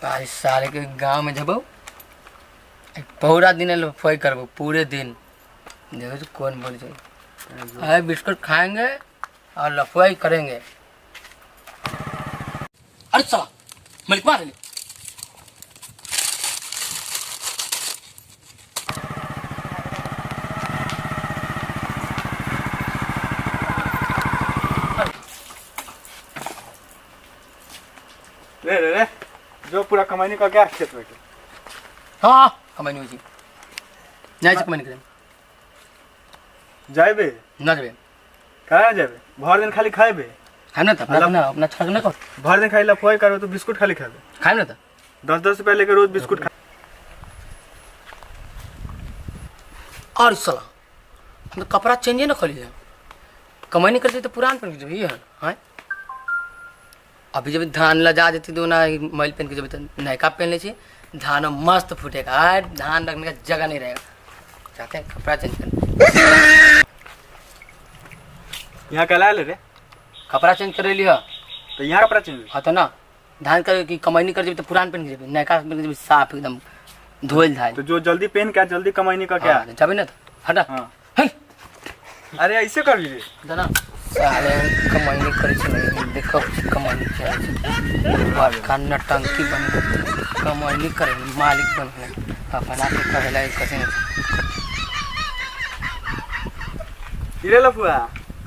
आज साले के गांव में जब पूरा दिन लफाई करबो पूरे दिन। देखो तो कौन बोल जाए आए बिस्कुट खाएंगे और लफाई करेंगे। अरे साला मलिक मार ले। रे जो पूरा कमाई का क्या खेत में हाँ कमाई नहीं हुई नहीं कमाई करें जाबे ना जाबे कहाँ जाबे भर दिन खाली खाएबे है ना अपना छक ना कर भर दिन खाली लफाई करबे तो बिस्कुट खाली खाबे खाए ना तो 10-10 रुपया लेके रोज बिस्कुट खा। और साला हम तो कपड़ा चेंज ना कर लिया कमाई नहीं करते तो पुरान पहन के जब ये है अभी जब धान लजा देती तो ना मैल पहन के जब नयका पहन ले धान मस्त फूटेगा धान रखने का जगह नहीं रहेगा। चाहते हैं कपड़ा चेंज करना यहाँ कला ले रे कपड़ा चेंज कर लिया तो यहाँ कपड़ा चेंज हाँ तो ना धान कर की कमाई नहीं कर जब तो पुरान पहन के जब नयका पहन के जब साफ एकदम धोल धान तो जो जल्दी पहन क्या जल्दी कमाई नहीं का क्या जब ना तो हटा हाँ। है अरे ऐसे कर लीजिए ना साले कमाई नहीं करे नहीं देखो कमाई नहीं करे का नटंकी बन कमाई नहीं करे मालिक बन अपना के कहला कैसे हीरे लफुआ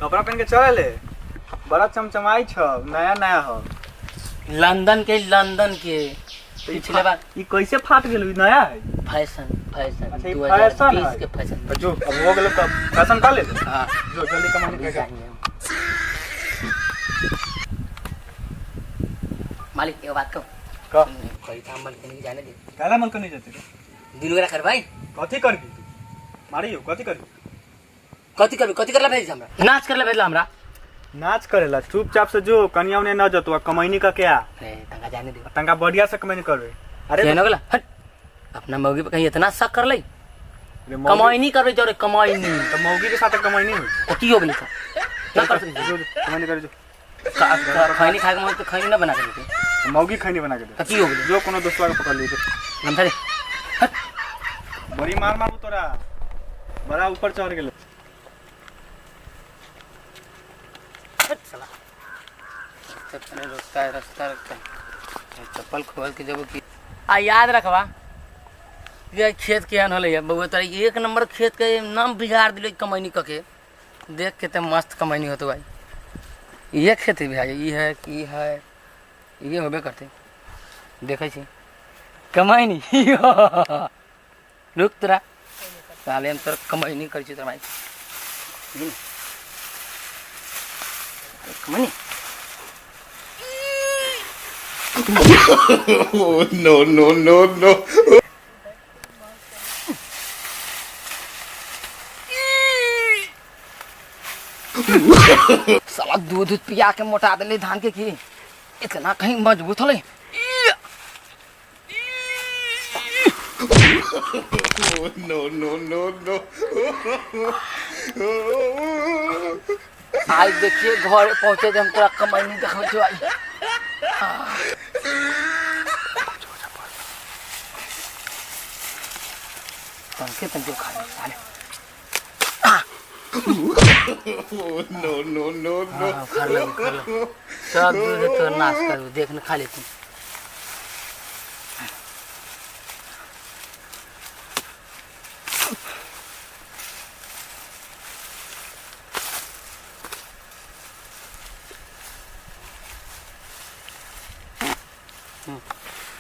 कपड़ा पहन के चले ले बड़ा चमचमाई छ नया नया हो लंदन के पिछले बार ये कैसे फाट गेल नया है फैशन अच्छा, ये 2020 के फैशन तो जो अब हो गेल फैशन कर ले हां जो जल्दी कमाई कर मालिक ये बात का कोई काम बंद करने की जाने दे काला मन को नहीं जाते दिन वगैरह कर भाई कथी करबी मारी हो कथी करबी कथी करला भेज हमरा नाच करला भेजला हमरा नाच करेला चुपचाप से जो कन्या ने न जतो कमाईनी का क्या अरे तंगा जाने दे तंगा बढ़िया से कमाई करबे अरे केनो गेला हट अपना मौगी पे कहीं इतना शक कर लई कमाई नहीं करबे जोरे कमाई नहीं तो मौगी के साथ कमाई नहीं होई तो की हो गेली का क्या कर सकते जो कमाई करे जो खैनी खा के मन तो खैनी ना बना के देते मौगी खैनी बना के दे तो की हो गेली जो कोनो दोस्तवा के पकड़ लीजिए गंधा दे बड़ी मार मारू तोरा बड़ा ऊपर चढ़ गेल साला चप्पल रास्ता चप्पल खोल के जब की आ याद रखवा ये खेत केहन होले बउआ तोरा एक नंबर खेत के नाम बिगाड़ दिले कमैनी क के देख के ते मस्त कमैनी होतो भाई ये खेत भी है ये है की है ये होबे करते देखै छी कमैनी रुक तोरा साले हम तोरा कमैनी कर छी तोरा भाई कमैनी Oh, no. साला दूध पिया के मोटा दिले धान के की इतना कहीं मजबूत होले Oh, no. आज देखिए घर पहुंचे जब हम तोरा कमाई नहीं देखो जो आई तंके खा ले साले Oh, no. खा ले सब दूध तो नाश कर देखने खा लेती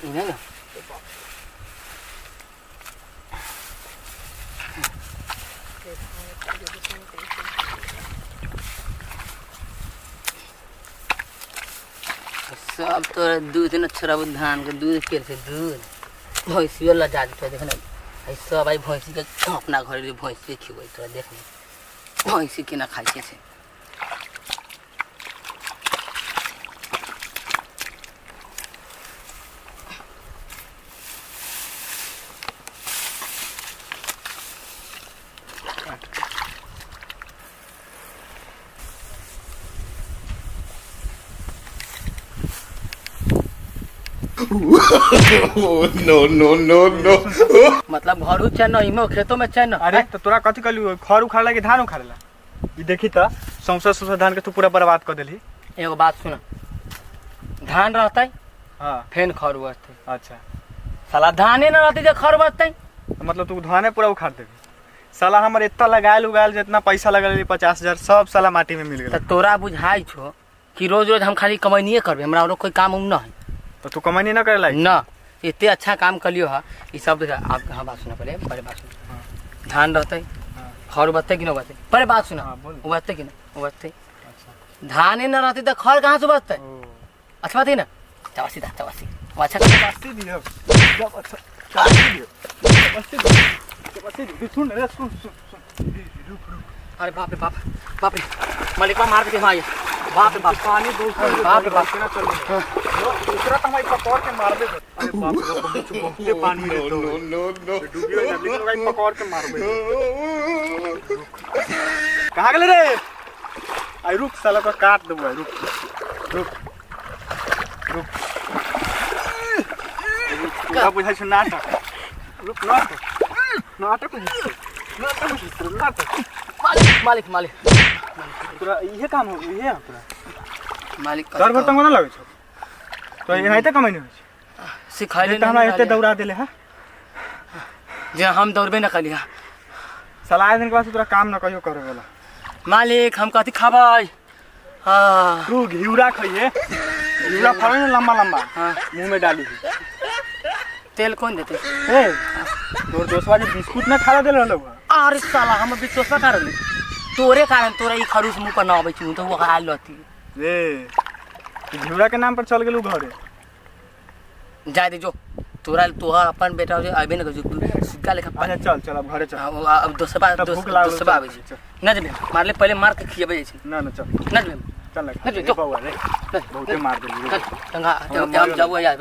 इन्हें ना सब तो दूध न छोड़ब धान के दूध के से दूध भैंसी वाला जात पे देखना आई सब आई भैंसी के अपना घर ले भैंसी खिबै तोरा देखने भैंसी केना खाइ छै से no, no, no, no. मतलब घर चैन न इमो खेतों में चैन न। अरे तो तोरा कथी कहलू खर उखाड़ के धान उखाड़ेला ई देखी त सौंसा धान के तू पूरा बर्बाद कर देली। एगो बात सुन, धान रहते हां फेन खर बचते। अच्छा साला धाने न रहते जे खर बचते। मतलब तू धाने पूरा उखाड़ देबी। साला हमर इतना लगायल उगायल जितना पैसा लगल 50,000 सब साला माटी में मिल गेल। त तोरा बुझाई छो कि रोज रोज हम खाली कमाइए करबे, हमरा और कोई काम न है। तो तू कमाई नहीं करेला न इतने अच्छा काम कलियो है ई सब। आप हाँ बात सुना पहले बात सुन। धान रहते खर बचते कि न बचते, पहले बात सुना। बचते कि न बचते, धाने न रहते तो खर कहाँ से बचते। अच्छा बात है ना, चवासी था चवासी अच्छा चपासी दियो जब अच्छा चपासी दियो चपासी दियो सुन रे सुन रुक। अरे बाप रे बाप, बाप रे मालिक मार के भाई, बाप रे बाप पानी दो बाप रे बाप ना चल दूसरा तो हमारी पकड़ के मार दे। अरे बाप रे बहुते पानी रे No, no, no. डूबियो ना लेकिन भाई पकड़ के मार दे। कहां गेले रे? आई रुक साला को काट देबो। रुक का बुझाइ छ नाटक। रुक नाटक मालिक मालिक पूरा इहे काम हो इहे पूरा मालिक तोर भर तंग न लागे छ तो यही त कमाइ न होय छ। सिखाइले त हमरा एते दौड़ा देले ह जे हम दौड़बे न कलिया। साला आए दिन के बाद तोरा काम न कहियो करे वाला। मालिक हम कथी खाबै? हां तू घिउरा खइए, घिउरा खावे न लंबा लंबा मुंह में डाली। तेल कौन देते? ए तोर दोस्तवा जे बिस्कुट न खाला देले रहलो। अरे साला हम विश्वास न करले, तोरे कारण तोरा ई खरूस मुंह पर न आबै छु तो वो हाल लती रे। घिउरा के नाम पर चल गेलू घरे। जाय दे जो तोरा अपन बेटा जे आबे न जो सिक्का लेखा। अच्छा चल अब घरे चल। अब दोसबा आबै छै न जबे मारले पहले मार के खियबे छै। न चल न जबे चल न जो बाबा रे बहुते मार देली रे। तंगा हम जाबो यार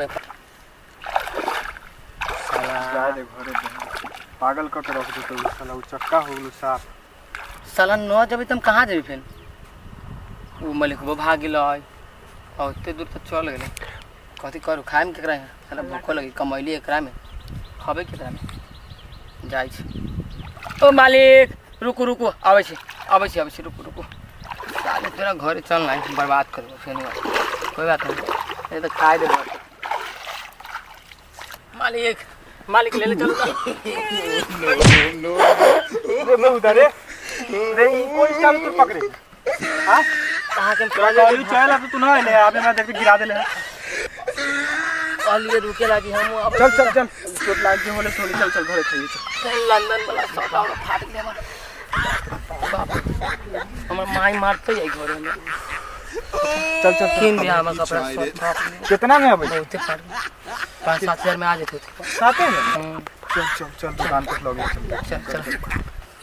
जा दे घरे पागल क के रख दे तो साला उ चक्का हो गेलू साफ। साला न जबे तुम कहां जेबे फेन? उ मालिक वो भाग गेलै और ओते दूर तक चल गेलै। कथी करू खाए में केकरा है? साला भूखो लगी कमैली एकरा में खाबे केकरा में जाय छै। ओ मालिक रुकू रुकू आबै छै रुकू साले तेरा घरे चल ना बर्बाद करबो फेन। कोई बात नहीं ये तो खाए दे मालिक ले चलो No, no, no. रे मैं उधर रे ई कोई स्टाइल तू पकड़े। हां कहां के तोरा गाड़ी चल अब तू ना ले आबे मैं देख के गिरा देले है। लिए रुके लागी हम अब चल चोट लाग के होले थोड़ी चल घरे खाइए चल। लंदन वाला सौदा फाट देबा। हमर माई मारते जाई घरे में। चल किन दिया हम कपड़ा सब कितना में आबे? बहुते फाट 5-7 हजार में आ जेते। साथे में चल दुकान पे लगे चल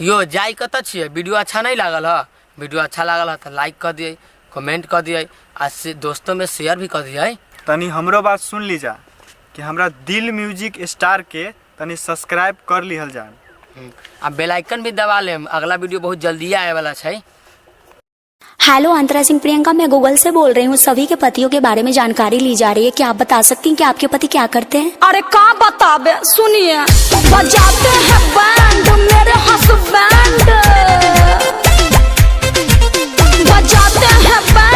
यो जाई कत छिए? वीडियो अच्छा नहीं लागल ह? वीडियो अच्छा लागल ह त लाइक कर दिए, कमेंट कर दिए आ दोस्तों में शेयर भी कर दिए। तनी हमरो बात सुन लीजा कि हमरा दिल म्यूजिक स्टार के तनी सब्सक्राइब कर लिहल जान आ बेल आइकन भी दबा लेम, अगला वीडियो बहुत जल्दी आए वाला है। हेलो अंतरा सिंह प्रियंका, मैं गूगल से बोल रही हूँ। सभी के पतियों के बारे में जानकारी ली जा रही है। क्या आप बता सकती हैं कि आपके पति क्या करते हैं? अरे का बताबे, सुनिए बजाते हैं बैंड मेरे हस्बैंड, बजाते हैं बैंड